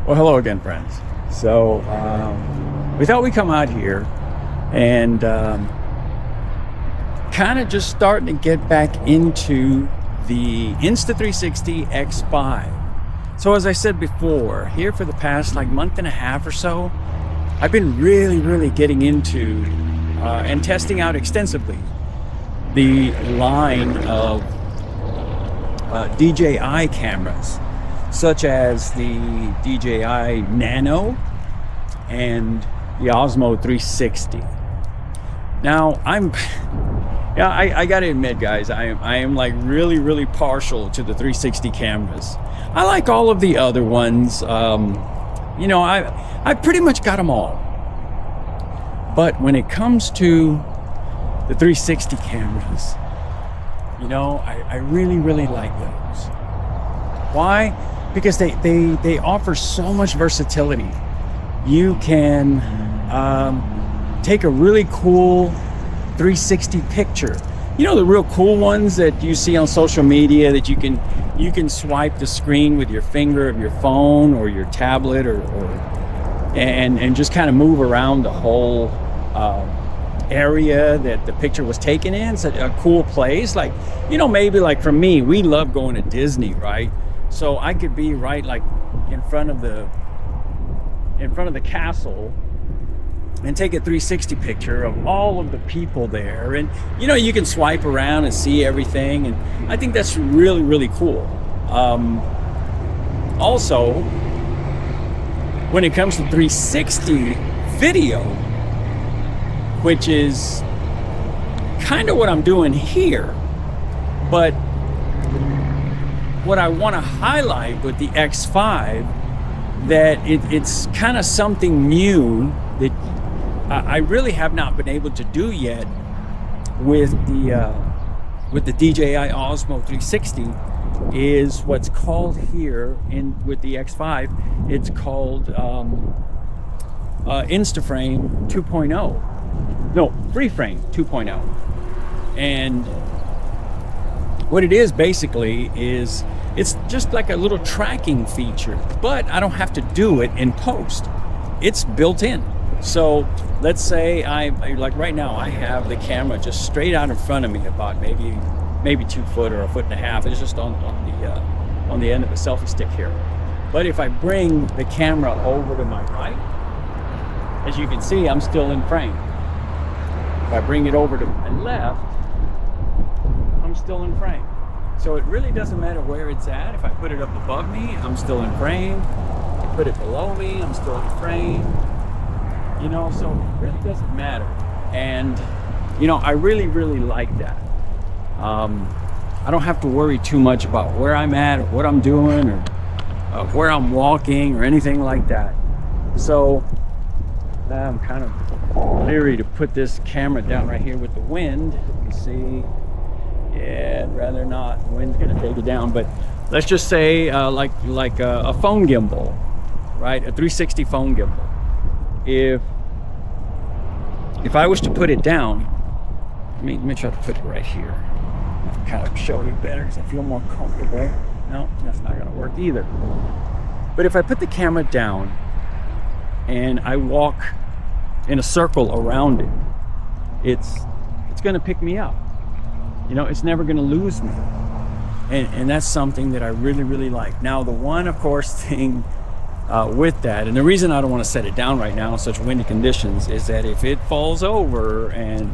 Well, hello again, friends. So we thought we'd come out here and kind of just starting to get back into the Insta360 X5. So as I said before, here for the past month and a half or so, I've been really getting into and testing out extensively the line of DJI cameras, such as the DJI Nano and the Osmo 360. Now I gotta admit, guys, I am like really partial to the 360 cameras. I like all of the other ones. I pretty much got them all. But when it comes to the 360 cameras, I really like those. Why? Because they offer so much versatility. You can take a really cool 360 picture. The real cool ones that you see on social media that you can swipe the screen with your finger of your phone or your tablet and just kind of move around the whole area that the picture was taken in. It's a cool place. Maybe for me, we love going to Disney, right? So I could be right in front of the castle and take a 360 picture of all of the people there, and you can swipe around and see everything, and I think that's really cool. Also, when it comes to 360 video, which is kind of what I'm doing here, but what I want to highlight with the X5, that it's kind of something new that I really have not been able to do yet with the DJI Osmo 360, is what's called here with the X5. It's called Instaframe 2.0. No, FreeFrame 2.0. And what it is basically is it's just like a little tracking feature, but I don't have to do it in post. It's built in. So let's say like right now I have the camera just straight out in front of me, about maybe 2 foot or 1.5 foot. It's just on the end of the selfie stick here. But if I bring the camera over to my right, as you can see, I'm still in frame. If I bring it over to my left, I'm still in frame. So it really doesn't matter where it's at. If I put it up above me, I'm still in frame. If I put it below me, I'm still in frame. So it really doesn't matter. And I really like that. I don't have to worry too much about where I'm at or what I'm doing or where I'm walking or anything like that. So I'm kind of leery to put this camera down right here with the wind. You see, yeah, I'd rather not. The wind's gonna take it down. But let's just say like a phone gimbal, right? A 360 phone gimbal. If I was to put it down, let me try to put it right here. I'll kind of show you better because I feel more comfortable. No, that's not gonna work either. But if I put the camera down and I walk in a circle around it, it's gonna pick me up. It's never gonna lose me. And that's something that I really like. Now, the one, of course, thing with that, and the reason I don't want to set it down right now in such windy conditions, is that if it falls over and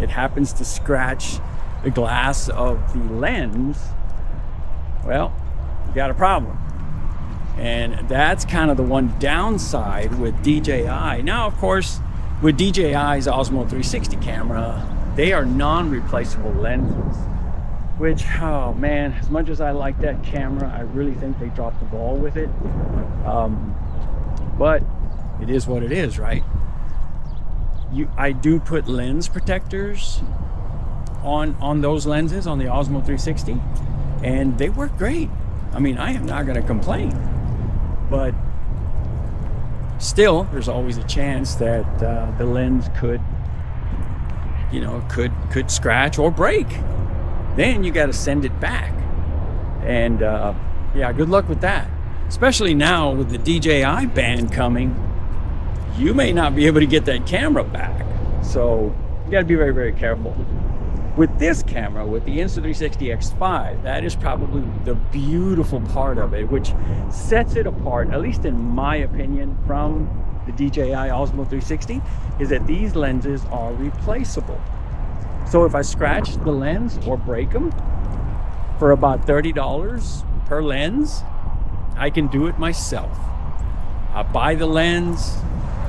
it happens to scratch the glass of the lens, well, you got a problem. And that's kind of the one downside with DJI. Now, of course, with DJI's Osmo 360 camera, they are non-replaceable lenses, which, oh man, as much as I like that camera, I really think they dropped the ball with it. But it is what it is, right? I do put lens protectors on those lenses, on the Osmo 360, and they work great. I mean, I am not going to complain, but still, there's always a chance that the lens could scratch or break. Then you got to send it back, and yeah, good luck with that. especially now with the DJI ban coming, you may not be able to get that camera back. So you got to be very, very careful. With this camera, with the Insta360 X5, that is probably the beautiful part of it, which sets it apart, at least in my opinion, from the DJI Osmo 360, is that these lenses are replaceable. So if I scratch the lens or break them, for about $30 per lens, I can do it myself. I buy the lens,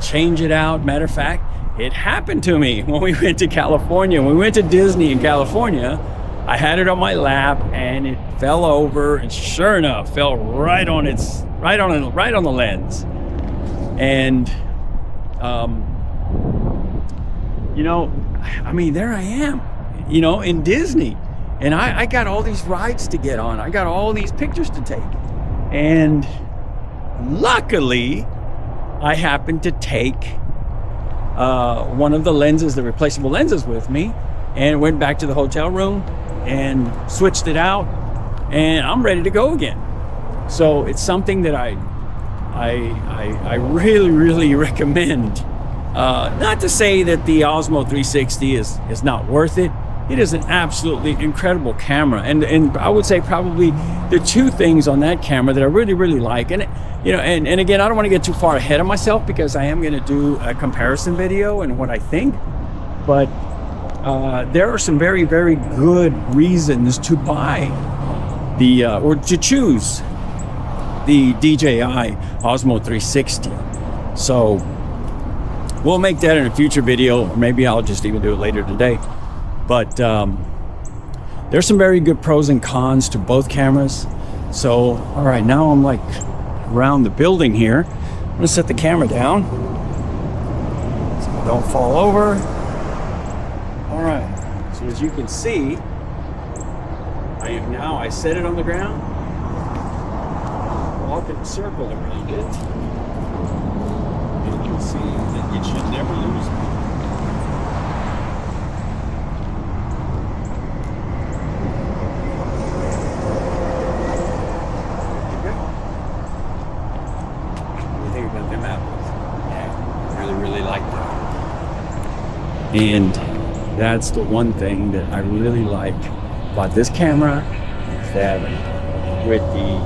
change it out. Matter of fact, it happened to me when we went to California. When we went to Disney in California, I had it on my lap and it fell over, and sure enough, fell right on the lens. And you know, I mean, there I am, you know, in Disney, and I got all these rides to get on. I got all these pictures to take, and luckily, I happened to take one of the lenses, the replaceable lenses, with me, and went back to the hotel room and switched it out, and I'm ready to go again. So it's something that I really, really recommend. Not to say that the Osmo 360 is not worth it. It is an absolutely incredible camera, and I would say probably the two things on that camera that I really, really like, and you know, and again, I don't want to get too far ahead of myself because I am going to do a comparison video and what I think, but there are some very, very good reasons to buy the or to choose the DJI Osmo 360. So we'll make that in a future video, or maybe I'll just even do it later today. But there's some very good pros and cons to both cameras. So, all right, now I'm like around the building here. I'm gonna set the camera down so I don't fall over. All right, so as you can see, I set it on the ground, walk in a circle around it, and you can see that it should never lose me. And that's the one thing that I really like about this camera, is that with the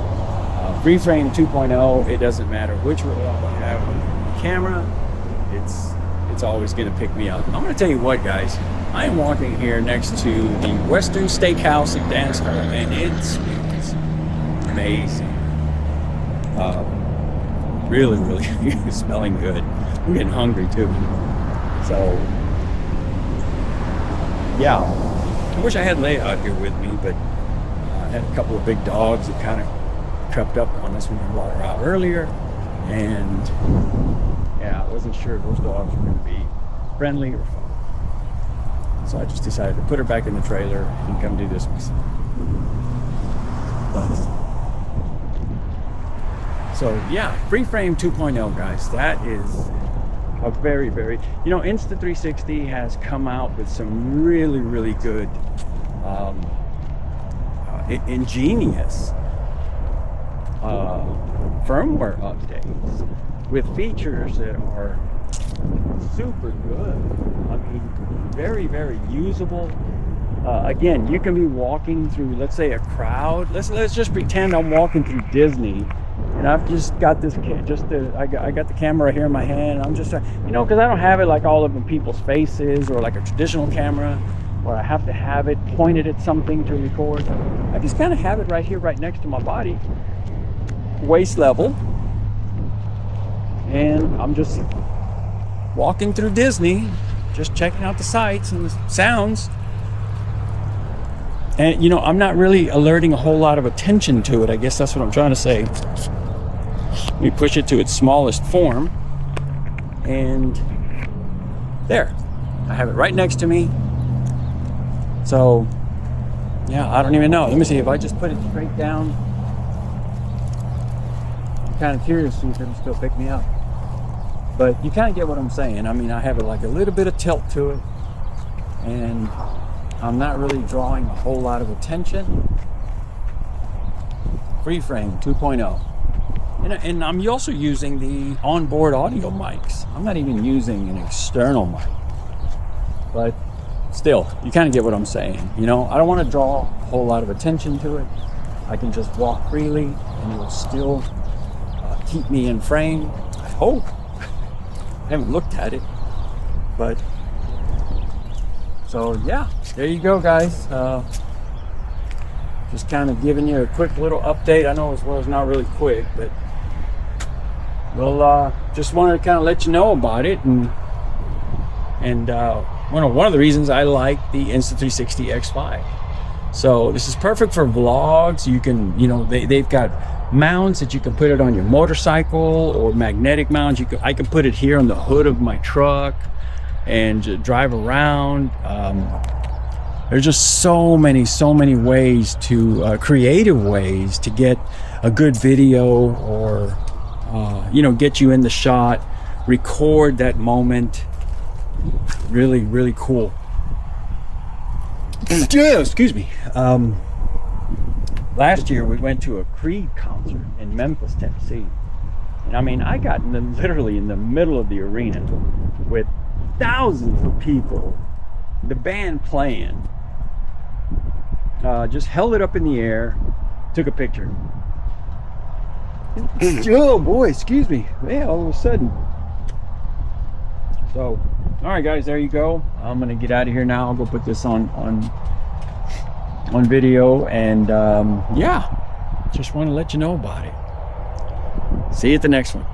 free frame 2.0, it doesn't matter which roll I have on the camera, it's always going to pick me up. I'm going to tell you what, guys, I am walking here next to the Western Steakhouse in Dancehall, and it smells amazing. Really, really smelling good. I'm getting hungry too. So yeah, I wish I had Leia out here with me, but I had a couple of big dogs that kind of crept up on us when we brought her out earlier, and yeah, I wasn't sure if those dogs were going to be friendly or fun. So I just decided to put her back in the trailer and come do this myself. So yeah, free frame 2.0, guys, that is a very, very, you know, Insta360 has come out with some really, really good, ingenious firmware updates with features that are super good. I mean, very, very usable. Again, you can be walking through, let's say, a crowd. Let's just pretend I'm walking through Disney. And I've just got this, I got the camera here in my hand. I'm just, you know, because I don't have it like all up in people's faces or like a traditional camera where I have to have it pointed at something to record. I just kind of have it right here, right next to my body, waist level. And I'm just walking through Disney, just checking out the sights and the sounds. And, you know, I'm not really alerting a whole lot of attention to it. I guess that's what I'm trying to say. Let me push it to its smallest form. And there. I have it right next to me. So, yeah, I don't even know. Let me see if I just put it straight down. I'm kind of curious to see if it'll still pick me up. But you kind of get what I'm saying. I mean, I have it like a little bit of tilt to it. And I'm not really drawing a whole lot of attention. Free frame 2.0. And I'm also using the onboard audio mics. I'm not even using an external mic. But still, you kind of get what I'm saying. You know, I don't want to draw a whole lot of attention to it. I can just walk freely and it will still keep me in frame. I hope. I haven't looked at it. But, so yeah, there you go, guys. Just kind of giving you a quick little update. I know it was not really quick, but well, just wanted to kind of let you know about it. And one of the reasons I like the Insta360 X5. So this is perfect for vlogs. You can, you know, they've got mounts that you can put it on your motorcycle, or magnetic mounts. I can put it here on the hood of my truck and drive around. There's just so many ways to creative ways to get a good video, or you know, get you in the shot, record that moment. Really cool. Yeah, excuse me. Last year we went to a Creed concert in Memphis, Tennessee, and I mean, I got literally in the middle of the arena with thousands of people, the band playing. Just held it up in the air, took a picture. Oh boy, excuse me. Yeah, all of a sudden. So, all right, guys, there you go. I'm gonna get out of here now. I'll go put this on video, and yeah, just want to let you know about it. See you at the next one.